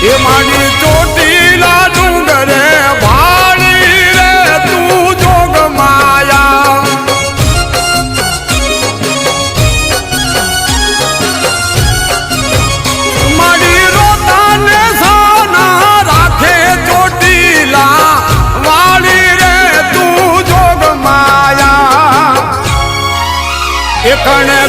એ મારી ચોટીલા ડુંગરે ભાળી રે તું જોગ માયા મારી રોતાને સાના રાખે ચોટીલા વાળી રે તું જોગ માયા એકને